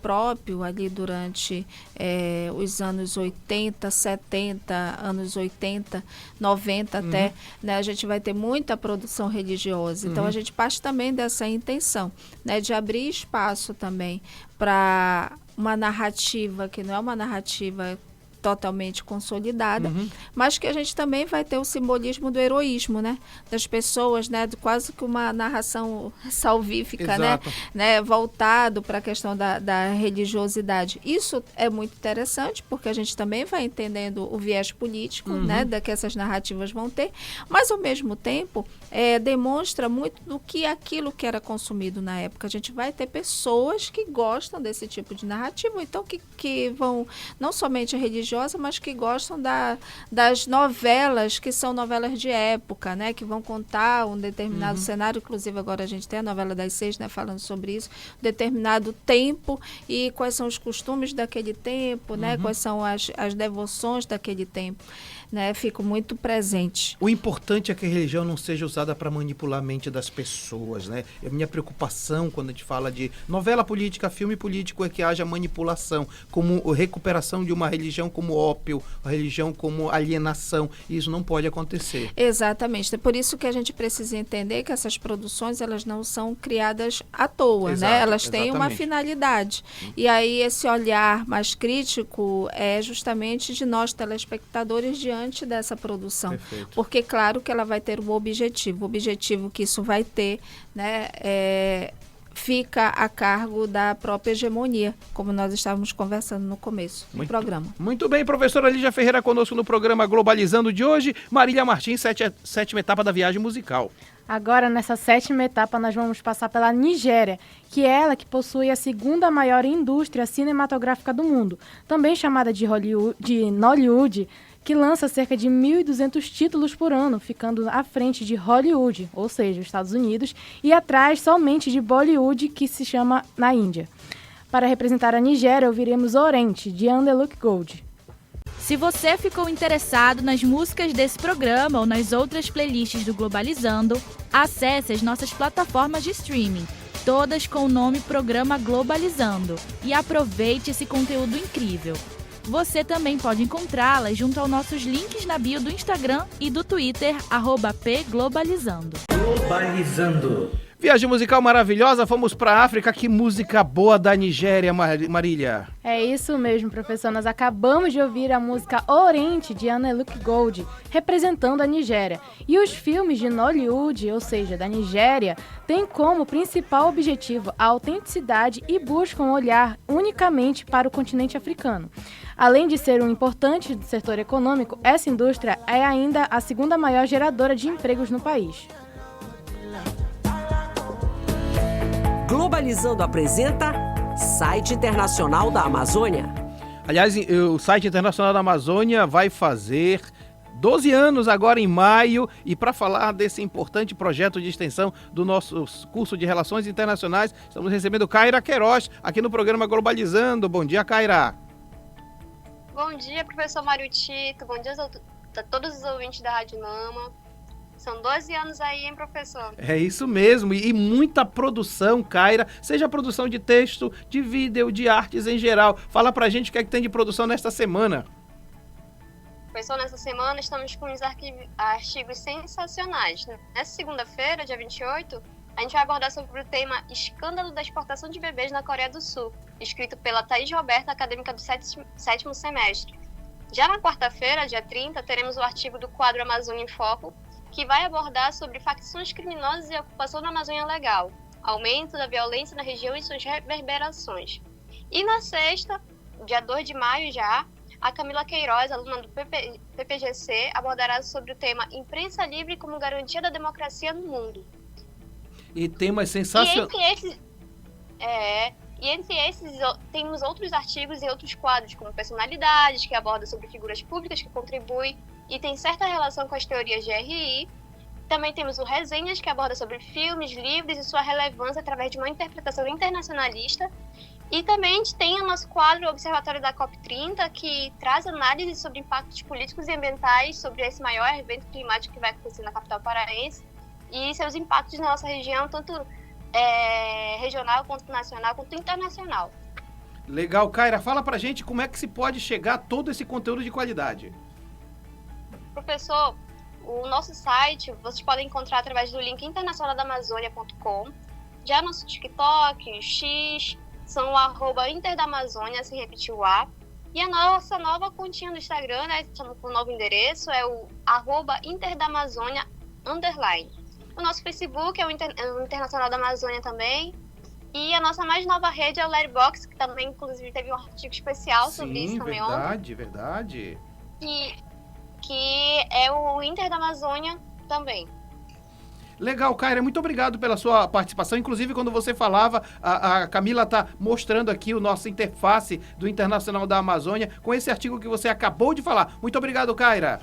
próprio ali durante os anos 80, 70, anos 80, 90 até, né? A gente vai ter muita produção religiosa. Então, a gente parte também dessa intenção, né, de abrir espaço também para uma narrativa que não é uma narrativa totalmente consolidada, mas que a gente também vai ter o simbolismo do heroísmo, né? Das pessoas, né? Quase que uma narração salvífica, né? Voltado para a questão da religiosidade. Isso é muito interessante, porque a gente também vai entendendo o viés político, né? Que essas narrativas vão ter, mas ao mesmo tempo demonstra muito do que aquilo que era consumido na época. A gente vai ter pessoas que gostam desse tipo de narrativa, então que vão, não somente a religiosa, mas que gostam das novelas, que são novelas de época, né? Que vão contar um determinado cenário. Inclusive, agora a gente tem a novela das 6, né? Falando sobre isso. Determinado tempo e quais são os costumes daquele tempo, né? Quais são as devoções daquele tempo. Né, fico muito presente. O importante é que a religião não seja usada para manipular a mente das pessoas, né? A minha preocupação quando a gente fala de novela política, filme político, é que haja manipulação, como recuperação de uma religião como ópio, a religião como alienação. Isso não pode acontecer. Exatamente. É por isso que a gente precisa entender que essas produções, elas não são criadas à toa, né? Elas têm uma finalidade. E aí esse olhar mais crítico é justamente de nós, telespectadores, diante dessa produção. Perfeito. Porque, claro, que ela vai ter um objetivo. O objetivo que isso vai ter, né, fica a cargo da própria hegemonia, como nós estávamos conversando no começo do programa. Muito bem, professora Lígia Ferreira conosco no programa Globalizando de hoje. Marília Martins, sétima etapa da viagem musical. Agora, nessa 7ª etapa, nós vamos passar pela Nigéria, que é ela que possui a 2ª maior indústria cinematográfica do mundo, também chamada de Nollywood, que lança cerca de 1.200 títulos por ano, ficando à frente de Hollywood, ou seja, os Estados Unidos, e atrás somente de Bollywood, que se chama na Índia. Para representar a Nigéria, ouviremos Orente, de Underlook Gold. Se você ficou interessado nas músicas desse programa ou nas outras playlists do Globalizando, acesse as nossas plataformas de streaming, todas com o nome Programa Globalizando, e aproveite esse conteúdo incrível. Você também pode encontrá-las junto aos nossos links na bio do Instagram e do Twitter, @pglobalizando. Globalizando. Viagem musical maravilhosa, fomos para a África. Que música boa da Nigéria, Marília. É isso mesmo, professor. Nós acabamos de ouvir a música Orente, de Underlook Gold, representando a Nigéria. E os filmes de Nollywood, ou seja, da Nigéria, têm como principal objetivo a autenticidade e buscam olhar unicamente para o continente africano. Além de ser um importante setor econômico, essa indústria é ainda a 2ª maior geradora de empregos no país. Globalizando apresenta Site Internacional da Amazônia. Aliás, o Site Internacional da Amazônia vai fazer 12 anos agora em maio, e para falar desse importante projeto de extensão do nosso curso de Relações Internacionais, estamos recebendo Kaira Queiroz aqui no programa Globalizando. Bom dia, Kaira. Bom dia, professor Mário Tito. Bom dia a todos os ouvintes da Rádio Nama. São 12 anos aí, hein, professor? É isso mesmo, e muita produção, Kaira, seja produção de texto, de vídeo, de artes em geral. Fala pra gente o que é que tem de produção nesta semana. Professor, nessa semana estamos com uns artigos sensacionais. Nessa segunda-feira, dia 28, a gente vai abordar sobre o tema Escândalo da Exportação de Bebês na Coreia do Sul, escrito pela Thaís Roberta, acadêmica do 7º semestre. Já na quarta-feira, dia 30, teremos o artigo do quadro Amazônia em Foco, que vai abordar sobre facções criminosas e ocupação da Amazônia Legal, aumento da violência na região e suas reverberações. E na sexta, dia 2 de maio já, a Camila Queiroz, aluna do PPGC, abordará sobre o tema Imprensa Livre como Garantia da Democracia no Mundo. E temas sensacionais. E entre esses, temos outros artigos e outros quadros, como Personalidades, que aborda sobre figuras públicas que contribuem e tem certa relação com as teorias de RI. Também temos o Resenhas, que aborda sobre filmes, livros e sua relevância através de uma interpretação internacionalista. E também a gente tem o nosso quadro Observatório da COP30, que traz análises sobre impactos políticos e ambientais sobre esse maior evento climático que vai acontecer na capital paraense e seus impactos na nossa região, tanto regional, quanto nacional, quanto internacional. Legal, Kaira, fala pra gente como é que se pode chegar a todo esse conteúdo de qualidade. Professor, o nosso site vocês podem encontrar através do link internacionaldamazônia.com. Já nosso TikTok, X, são o @interdamazônia, se repetir o A. E a nossa nova continha no Instagram, né, estamos com um novo endereço, é o @interdamazônia_. O nosso Facebook é o Internacional da Amazônia também. E a nossa mais nova rede é o Letterboxd, que também, inclusive, teve um artigo especial sobre isso também ontem. Verdade. Que é o Inter da Amazônia também. Legal, Kaira, muito obrigado pela sua participação. Inclusive, quando você falava, a Camila está mostrando aqui o nosso interface do Internacional da Amazônia com esse artigo que você acabou de falar. Muito obrigado, Kaira.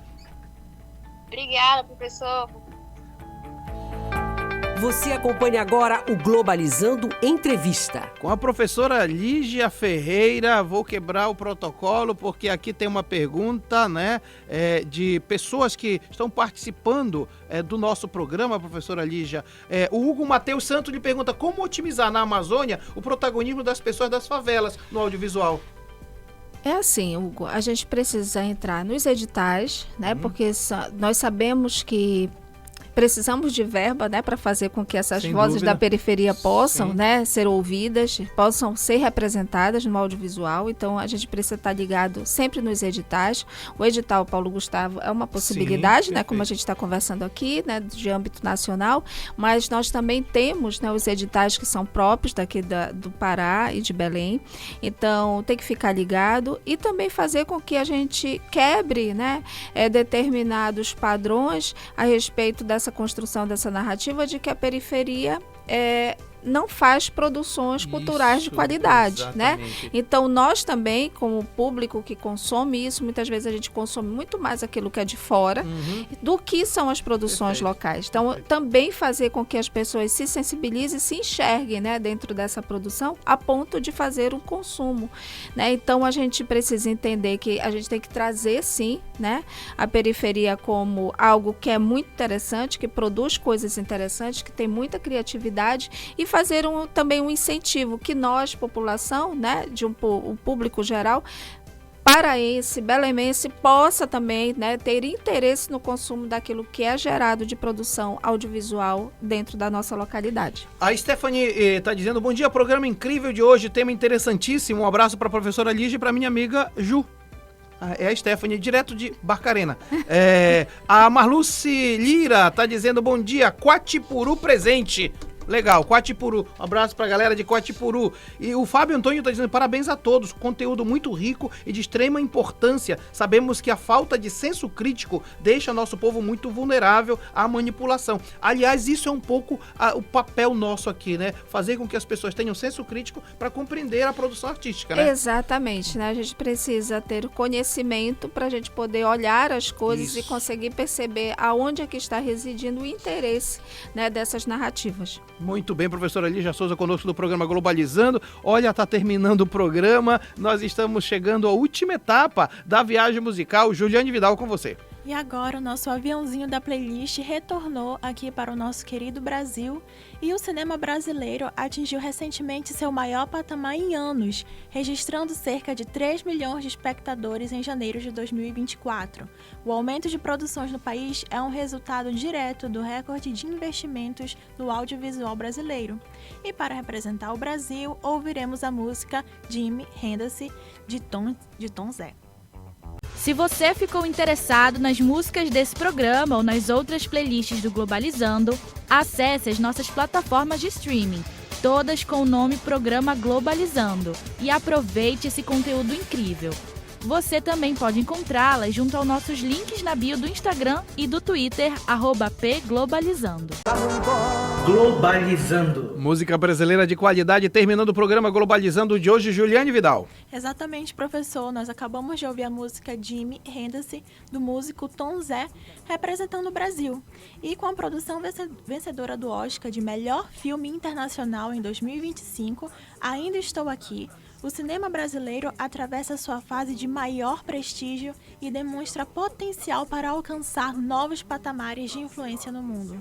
Obrigada, professor. Você acompanha agora o Globalizando Entrevista. Com a professora Lígia Ferreira, vou quebrar o protocolo, porque aqui tem uma pergunta, né, de pessoas que estão participando do nosso programa, professora Lígia. O Hugo Matheus Santos lhe pergunta como otimizar na Amazônia o protagonismo das pessoas das favelas no audiovisual. É assim, Hugo, a gente precisa entrar nos editais, né, porque nós sabemos que precisamos de verba, né, para fazer com que essas vozes da periferia possam, né, ser ouvidas, possam ser representadas no audiovisual. Então, a gente precisa estar ligado sempre nos editais. O edital Paulo Gustavo é uma possibilidade, né, como a gente está conversando aqui, né, de âmbito nacional, mas nós também temos, né, os editais que são próprios daqui do Pará e de Belém. Então, tem que ficar ligado e também fazer com que a gente quebre, né, determinados padrões a respeito dessa construção dessa narrativa de que a periferia não faz produções culturais de qualidade, exatamente, né? Então, nós também, como público que consome isso, muitas vezes a gente consome muito mais aquilo que é de fora do que são as produções locais. Então, também fazer com que as pessoas se sensibilizem e se enxerguem, né, dentro dessa produção a ponto de fazer um consumo, né? Então, a gente precisa entender que a gente tem que trazer, sim, né, a periferia como algo que é muito interessante, que produz coisas interessantes, que tem muita criatividade e fazer também um incentivo que nós, população, né, de um público geral, paraense, belemense, possa também, né, ter interesse no consumo daquilo que é gerado de produção audiovisual dentro da nossa localidade. A Stephanie está dizendo, bom dia, programa incrível de hoje, tema interessantíssimo, um abraço para a professora Lígia e para minha amiga Ju. É a Stephanie, direto de Barcarena. A Marluce Lira está dizendo, bom dia, Quatipuru presente. Legal, Quatipuru, um abraço pra galera de Quatipuru. E o Fábio Antônio tá dizendo, parabéns a todos, conteúdo muito rico e de extrema importância. Sabemos que a falta de senso crítico deixa nosso povo muito vulnerável à manipulação. Aliás, isso é um pouco o papel nosso aqui, né? Fazer com que as pessoas tenham senso crítico para compreender a produção artística, né? Exatamente, né? A gente precisa ter conhecimento pra gente poder olhar as coisas e conseguir perceber aonde é que está residindo o interesse, né, dessas narrativas. Muito bem, professora Lígia Souza conosco do programa Globalizando. Olha, tá terminando o programa, nós estamos chegando à última etapa da viagem musical. Juliane Vidal, com você. E agora o nosso aviãozinho da playlist retornou aqui para o nosso querido Brasil e o cinema brasileiro atingiu recentemente seu maior patamar em anos, registrando cerca de 3 milhões de espectadores em janeiro de 2024. O aumento de produções no país é um resultado direto do recorde de investimentos no audiovisual brasileiro. E para representar o Brasil, ouviremos a música Jimmy Renda-se de Tom Zé. Se você ficou interessado nas músicas desse programa ou nas outras playlists do Globalizando, acesse as nossas plataformas de streaming, todas com o nome Programa Globalizando, e aproveite esse conteúdo incrível. Você também pode encontrá-las junto aos nossos links na bio do Instagram e do Twitter, @pglobalizando. Globalizando. Música brasileira de qualidade, terminando o programa Globalizando de hoje, Juliane Vidal. Exatamente, professor. Nós acabamos de ouvir a música Jimi Hendrix, do músico Tom Zé, representando o Brasil. E com a produção vencedora do Oscar de Melhor Filme Internacional em 2025, Ainda Estou Aqui, o cinema brasileiro atravessa sua fase de maior prestígio e demonstra potencial para alcançar novos patamares de influência no mundo.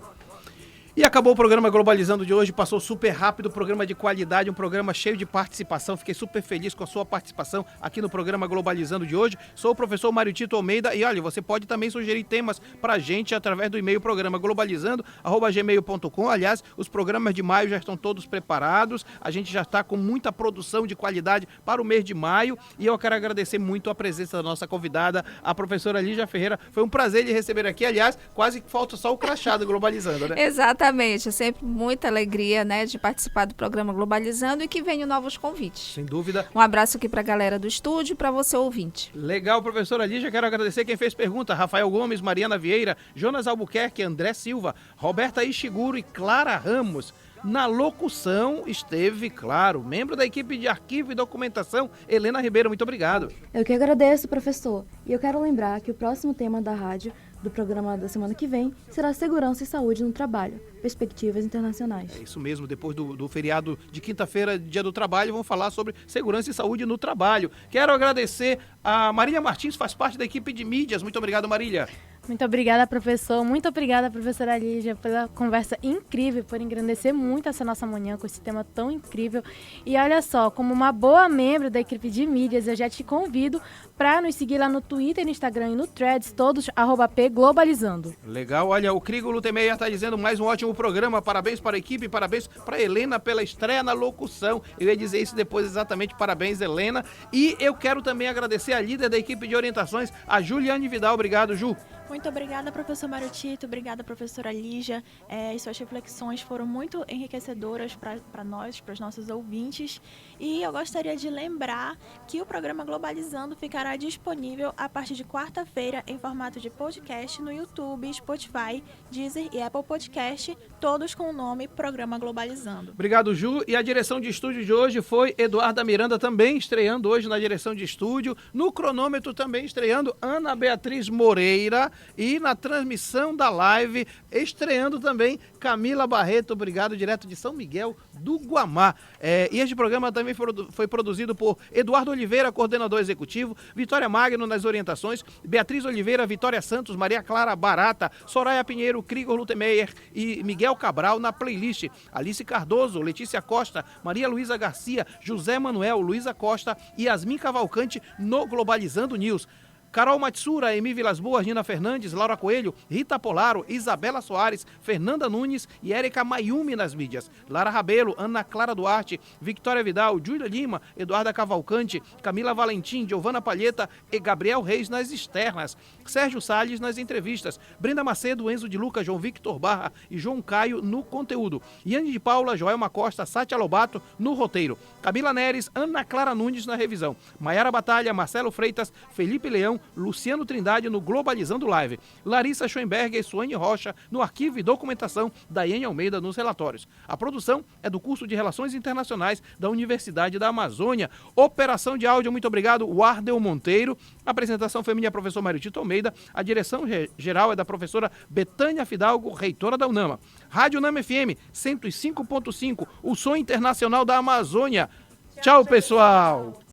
E acabou o programa Globalizando de hoje, passou super rápido, programa de qualidade, um programa cheio de participação. Fiquei super feliz com a sua participação aqui no programa Globalizando de hoje. Sou o professor Mário Tito Almeida e olha, você pode também sugerir temas pra gente através do e-mail programa globalizando@gmail.com. Aliás, os programas de maio já estão todos preparados, a gente já está com muita produção de qualidade para o mês de maio e eu quero agradecer muito a presença da nossa convidada, a professora Lígia Ferreira. Foi um prazer lhe receber aqui, aliás, quase que falta só o crachá do Globalizando, né? Exatamente, é sempre muita alegria, né, de participar do programa Globalizando e que venham novos convites. Sem dúvida. Um abraço aqui para a galera do estúdio e para você, ouvinte. Legal, professora Lígia, quero agradecer quem fez pergunta, Rafael Gomes, Mariana Vieira, Jonas Albuquerque, André Silva, Roberta Ishiguro e Clara Ramos. Na locução esteve, claro, membro da equipe de arquivo e documentação, Helena Ribeiro, muito obrigado. Eu que agradeço, professor. E eu quero lembrar que o próximo tema da rádio, do programa da semana que vem, será segurança e saúde no trabalho, perspectivas internacionais. É isso mesmo, depois do feriado de quinta-feira, dia do trabalho, vamos falar sobre segurança e saúde no trabalho. Quero agradecer a Marília Martins, faz parte da equipe de mídias. Muito obrigado, Marília. Muito obrigada, professor. Muito obrigada, professora Lígia, pela conversa incrível, por engrandecer muito essa nossa manhã com esse tema tão incrível. E olha só, como uma boa membro da equipe de mídias, eu já te convido para nos seguir lá no Twitter, no Instagram e no Threads, todos @pglobalizando. Legal, olha, o Crigo Lutemeyer está dizendo mais um ótimo programa, parabéns para a equipe, parabéns para a Helena pela estreia na locução. Eu ia dizer isso depois exatamente, parabéns, Helena. E eu quero também agradecer a líder da equipe de orientações, a Juliane Vidal. Obrigado, Ju. Muito obrigada, professor Mário Tito, obrigada, professora Lígia. Suas reflexões foram muito enriquecedoras para nós, para os nossos ouvintes. E eu gostaria de lembrar que o programa Globalizando ficará disponível a partir de quarta-feira em formato de podcast no YouTube, Spotify, Deezer e Apple Podcast, todos com o nome Programa Globalizando. Obrigado, Ju. E a direção de estúdio de hoje foi Eduarda Miranda, também estreando hoje na direção de estúdio. No cronômetro também estreando Ana Beatriz Moreira. E na transmissão da live, estreando também Camila Barreto, obrigado, direto de São Miguel do Guamá. E este programa também foi produzido por Eduardo Oliveira, coordenador executivo, Vitória Magno nas orientações, Beatriz Oliveira, Vitória Santos, Maria Clara Barata, Soraya Pinheiro, Krigor Lutemeyer e Miguel Cabral na playlist, Alice Cardoso, Letícia Costa, Maria Luísa Garcia, José Manuel, Luísa Costa e Yasmin Cavalcante no Globalizando News. Carol Matsura, Emi Vilas Boas, Nina Fernandes, Laura Coelho, Rita Polaro, Isabela Soares, Fernanda Nunes e Érica Mayumi nas mídias. Lara Rabelo, Ana Clara Duarte, Victoria Vidal, Júlia Lima, Eduarda Cavalcante, Camila Valentim, Giovana Palheta e Gabriel Reis nas externas. Sérgio Salles nas entrevistas. Brenda Macedo, Enzo de Luca, João Victor Barra e João Caio no conteúdo. Yane de Paula, Joelma Costa, Sátia Lobato no roteiro. Camila Neres, Ana Clara Nunes na revisão. Maiara Batalha, Marcelo Freitas, Felipe Leão, Luciano Trindade no Globalizando Live, Larissa Schoenberger e Suane Rocha no arquivo e documentação, Daiane Almeida nos relatórios. A produção é do curso de Relações Internacionais da Universidade da Amazônia. Operação de áudio, muito obrigado, Wardel Monteiro. A apresentação foi minha, professor Mário Tito Almeida. A direção geral é da professora Betânia Fidalgo, reitora da UNAMA. Rádio UNAMA FM 105.5, o som internacional da Amazônia. Tchau, pessoal!